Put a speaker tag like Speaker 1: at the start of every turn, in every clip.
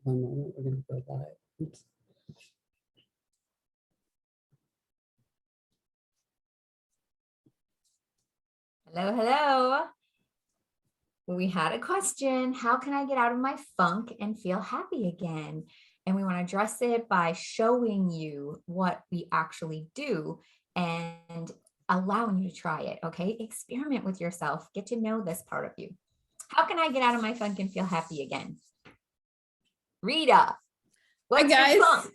Speaker 1: One moment, we're going to go live. Oops.
Speaker 2: Hello, hello. We had a question. How can I get out of my funk and feel happy again? And we want to address it by showing you what we actually do and allowing you to try it. Okay. Experiment with yourself. Get to know this part of you. How can I get out of my funk and feel happy again? Rita, what's your funk?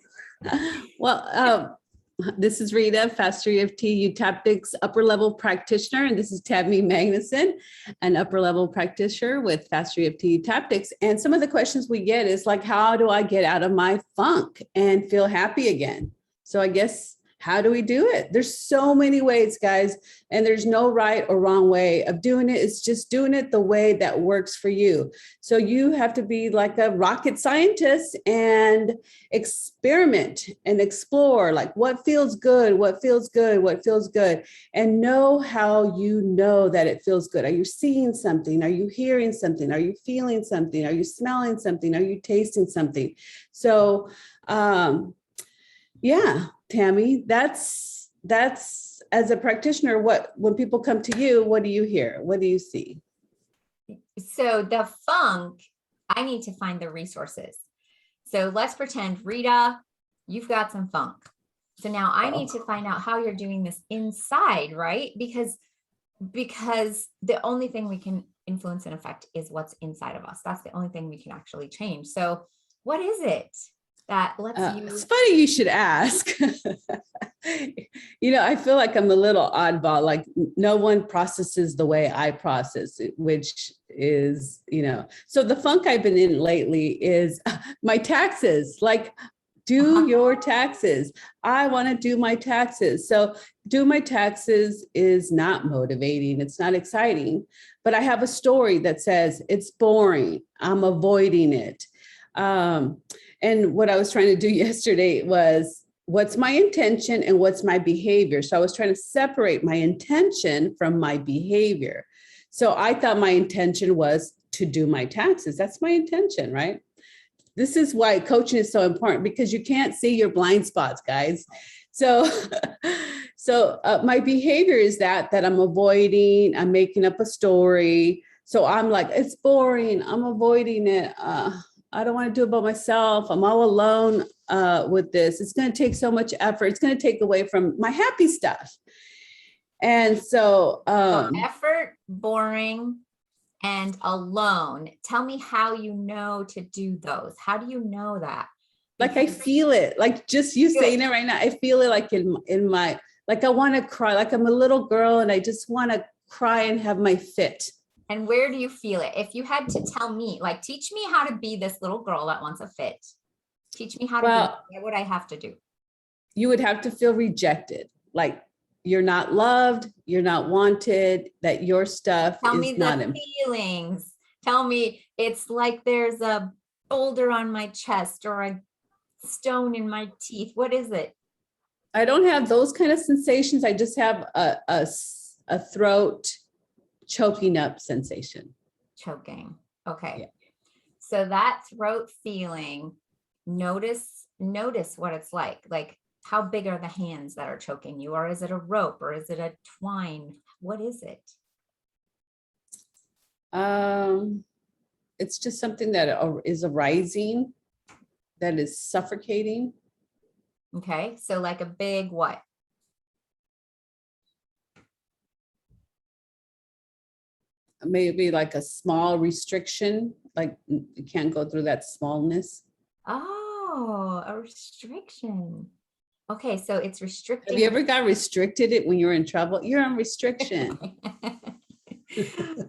Speaker 1: Well, this is Rita, Faster EFT Utaptics upper level practitioner, and this is Tammy Magnuson, an upper level practitioner with Faster EFT Utaptics. And some of the questions we get is like, how do I get out of my funk and feel happy again? So I guess, how do we do it? There's so many ways, guys, and there's no right or wrong way of doing it. It's just doing it the way that works for you. So you have to be like a rocket scientist and experiment and explore, like what feels good, what feels good, what feels good, and know how you know that it feels good. Are you seeing something? Are you hearing something? Are you feeling something? Are you smelling something? Are you tasting something? So, yeah, Tammy, that's as a practitioner, when people come to you, what do you hear? What do you see?
Speaker 2: So the funk, I need to find the resources. So let's pretend, Rita, you've got some funk. So now I need to find out how you're doing this inside, right? Because the only thing we can influence and affect is what's inside of us. That's the only thing we can actually change. So what is it that lets you?
Speaker 1: It's funny you should ask. I feel like I'm a little oddball. Like no one processes the way I process it, which is, so the funk I've been in lately is my taxes. Like, do your taxes. I want to do my taxes. So do my taxes is not motivating. It's not exciting, but I have a story that says it's boring. I'm avoiding it. And what I was trying to do yesterday was, what's my intention and what's my behavior? So I was trying to separate my intention from my behavior. So I thought my intention was to do my taxes. That's my intention, right? This is why coaching is so important, because you can't see your blind spots, guys. So, my behavior is that I'm avoiding, I'm making up a story. So I'm like, it's boring. I'm avoiding it. I don't want to do it by myself. I'm all alone with this. It's going to take so much effort. It's going to take away from my happy stuff. And so
Speaker 2: effort, boring, and alone. Tell me how you know to do those. How do you know that?
Speaker 1: Like I feel it, like just you saying it right now. I feel it like in my, like I want to cry, like I'm a little girl and I just want to cry and have my fit.
Speaker 2: And where do you feel it? If you had to tell me, like, teach me how to be this little girl that wants a fit. Teach me how to be, what would I have to do?
Speaker 1: You would have to feel rejected. Like you're not loved, you're not wanted, that your stuff
Speaker 2: Tell
Speaker 1: is
Speaker 2: me
Speaker 1: not
Speaker 2: the feelings. Tell me it's like there's a boulder on my chest or a stone in my teeth. What is it?
Speaker 1: I don't have those kind of sensations. I just have a throat choking up sensation.
Speaker 2: Choking. Okay.
Speaker 1: Yeah.
Speaker 2: So that throat feeling, notice what it's like. Like, how big are the hands that are choking you? Or is it a rope? Or is it a twine? What is it?
Speaker 1: It's just something that is arising, that is suffocating.
Speaker 2: Okay. So like a big what?
Speaker 1: Maybe like a small restriction, like you can't go through that smallness.
Speaker 2: Oh, a restriction. Okay, so it's restricting.
Speaker 1: Have you ever got restricted it when you're in trouble? You're on restriction.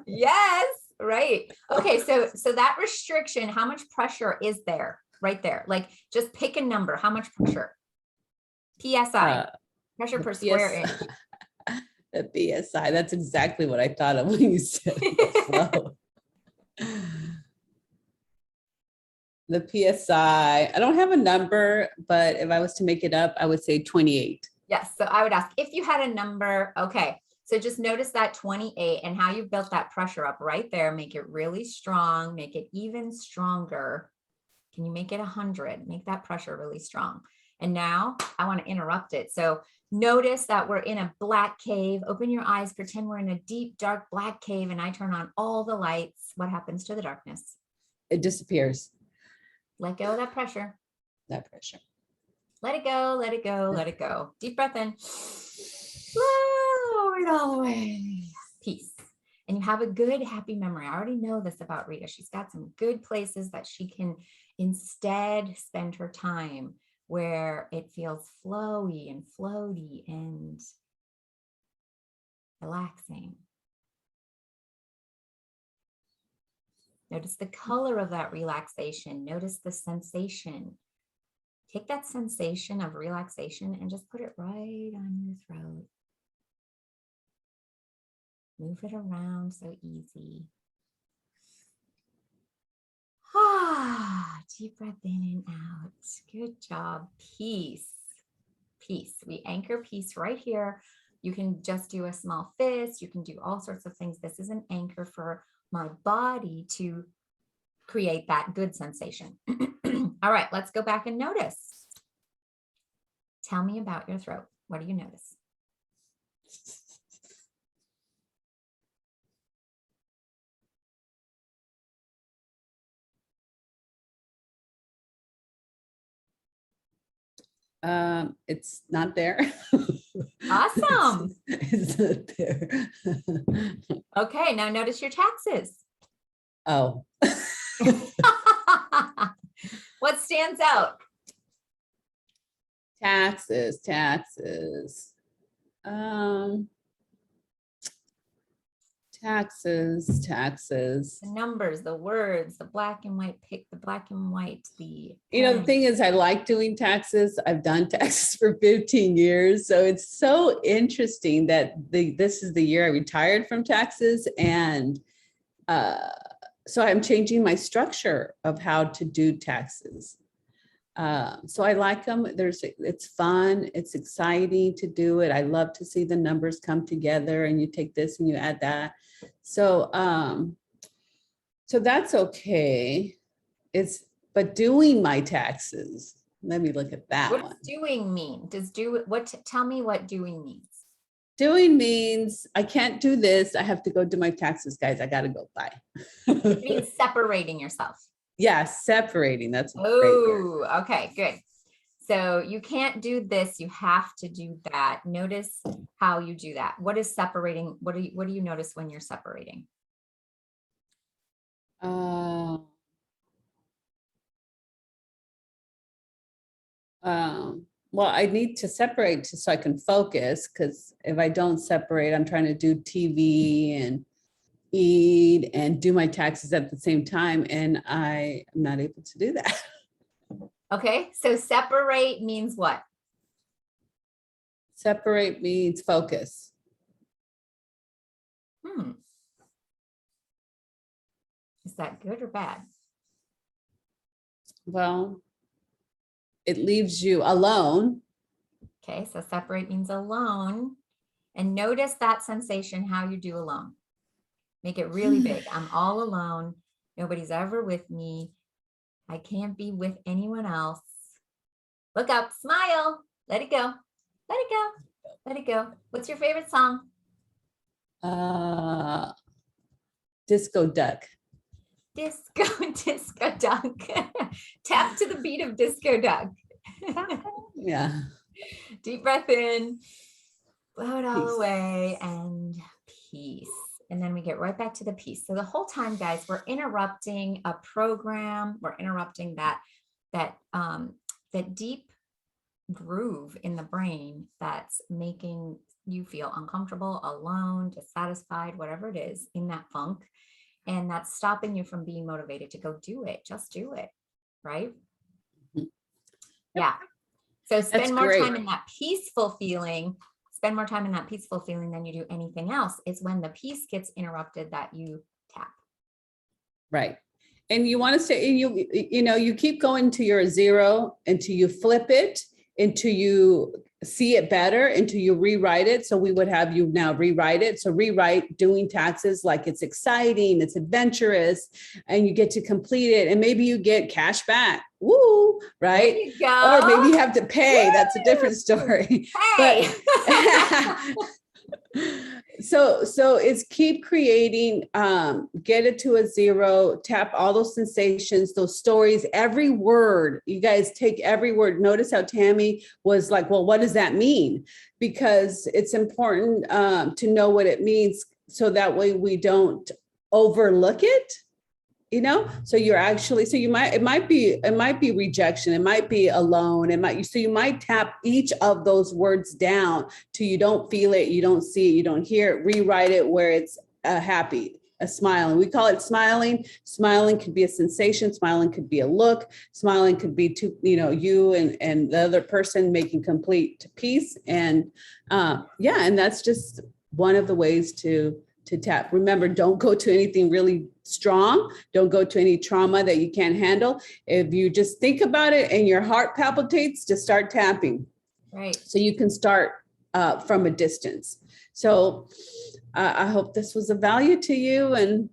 Speaker 2: Yes, right. Okay, so that restriction, how much pressure is there right there? Like just pick a number. How much pressure? PSI, pressure per square inch.
Speaker 1: The PSI, that's exactly what I thought of when you said the flow. The PSI, I don't have a number, but if I was to make it up, I would say 28.
Speaker 2: Yes, so I would ask if you had a number. Okay, so just notice that 28 and how you built that pressure up right there. Make it really strong, make it even stronger. Can you make it 100? Make that pressure really strong. And now I want to interrupt it. So notice that we're in a black cave. Open your eyes, pretend we're in a deep, dark black cave, and I turn on all the lights. What happens to the darkness?
Speaker 1: It disappears.
Speaker 2: Let go of that pressure.
Speaker 1: That pressure.
Speaker 2: Let it go, let it go, let it go. Deep breath in. Lower it all the way. Peace. And you have a good, happy memory. I already know this about Rita. She's got some good places that she can instead spend her time where it feels flowy and floaty and relaxing. Notice the color of that relaxation. Notice the sensation. Take that sensation of relaxation and just put it right on your throat. Move it around so easy. Deep breath in and out. Good job. Peace. Peace. We anchor peace right here. You can just do a small fist. You can do all sorts of things. This is an anchor for my body to create that good sensation. All right, let's go back and notice. Tell me about your throat. What do you notice?
Speaker 1: It's not there.
Speaker 2: Awesome.
Speaker 1: It's not there.
Speaker 2: Okay, now notice your taxes.
Speaker 1: Oh.
Speaker 2: What stands out?
Speaker 1: Taxes. Taxes.
Speaker 2: The numbers, the words, the black and white pick, the black and white, the.
Speaker 1: The thing is, I like doing taxes. I've done taxes for 15 years. So it's so interesting that this is the year I retired from taxes. And so I'm changing my structure of how to do taxes. So I like them. It's fun. It's exciting to do it. I love to see the numbers come together and you take this and you add that. So, so that's okay. But doing my taxes, let me look at that one.
Speaker 2: What does doing mean? Tell me what doing means.
Speaker 1: Doing means I can't do this. I have to go do my taxes, guys. I got to go. Bye.
Speaker 2: It means separating yourself.
Speaker 1: Yeah, separating. That's
Speaker 2: oh, okay, good. So you can't do this. You have to do that. Notice how you do that. What is separating? What do you notice when you're separating?
Speaker 1: Well, I need to separate so I can focus, because if I don't separate, I'm trying to do TV and eat and do my taxes at the same time, and I'm not able to do that.
Speaker 2: Okay, so separate means what?
Speaker 1: Separate means focus.
Speaker 2: Is that good or bad?
Speaker 1: Well, it leaves you alone.
Speaker 2: Okay, so separate means alone. And notice that sensation, how you do alone. Make it really big. I'm all alone. Nobody's ever with me. I can't be with anyone else. Look up, smile, let it go. Let it go. Let it go. What's your favorite song?
Speaker 1: Disco Duck.
Speaker 2: Disco Duck. Tap to the beat of Disco Duck.
Speaker 1: Yeah.
Speaker 2: Deep breath in, blow it all away, and peace. And then we get right back to the peace. So the whole time, guys, we're interrupting a program. We're interrupting that deep groove in the brain that's making you feel uncomfortable, alone, dissatisfied, whatever it is in that funk. And that's stopping you from being motivated to go do it. Just do it. Right? Mm-hmm. Yeah. So spend more time in that peaceful feeling. Spend more time in that peaceful feeling than you do anything else. It's when the peace gets interrupted that you tap.
Speaker 1: Right. And you want to say, you keep going to your zero until you flip it, until you see it better until you rewrite it. So we would have you now rewrite it. So rewrite doing taxes like it's exciting, it's adventurous, and you get to complete it. And maybe you get cash back. Woo, right?
Speaker 2: There you go.
Speaker 1: Or maybe you have to pay. Woo! That's a different story.
Speaker 2: Hey.
Speaker 1: So it's keep creating, get it to a 0, tap all those sensations, those stories, every word. You guys take every word. Notice how Tammy was like, well, what does that mean? Because it's important to know what it means, so that way we don't overlook it. So you're actually, so it might be rejection, it might be alone, so you might tap each of those words down till you don't feel it, you don't see it, you don't hear it, rewrite it where it's happy, a smiling. We call it smiling. Smiling could be a sensation, smiling could be a look, smiling could be to, you and the other person making complete peace. And and that's just one of the ways to tap. Remember, don't go to anything really strong. Don't go to any trauma that you can't handle. If you just think about it and your heart palpitates, just start tapping.
Speaker 2: Right.
Speaker 1: So you can start from a distance. So I hope this was of value to you. And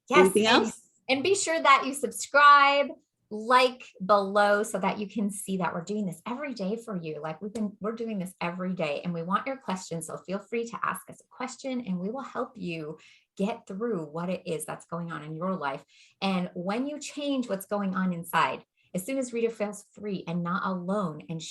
Speaker 2: yes,
Speaker 1: anything else?
Speaker 2: And be sure that you subscribe, like below, so that you can see that we're doing this every day for you. Like we're doing this every day, and we want your questions. So feel free to ask us a question and we will help you get through what it is that's going on in your life. And when you change what's going on inside, as soon as Rita feels free and not alone, and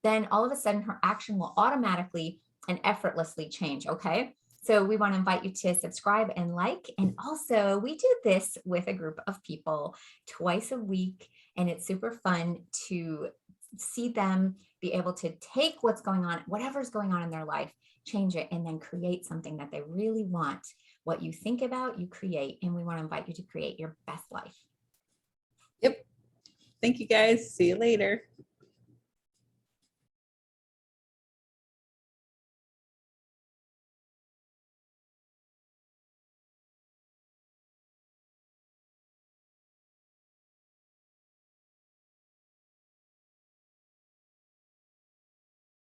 Speaker 2: then all of a sudden her action will automatically and effortlessly change. Okay. So we want to invite you to subscribe and like. And also we do this with a group of people twice a week. And it's super fun to see them be able to take what's going on, whatever's going on in their life, change it, and then create something that they really want. What you think about, you create. And we want to invite you to create your best life.
Speaker 1: Yep. Thank you guys. See you later.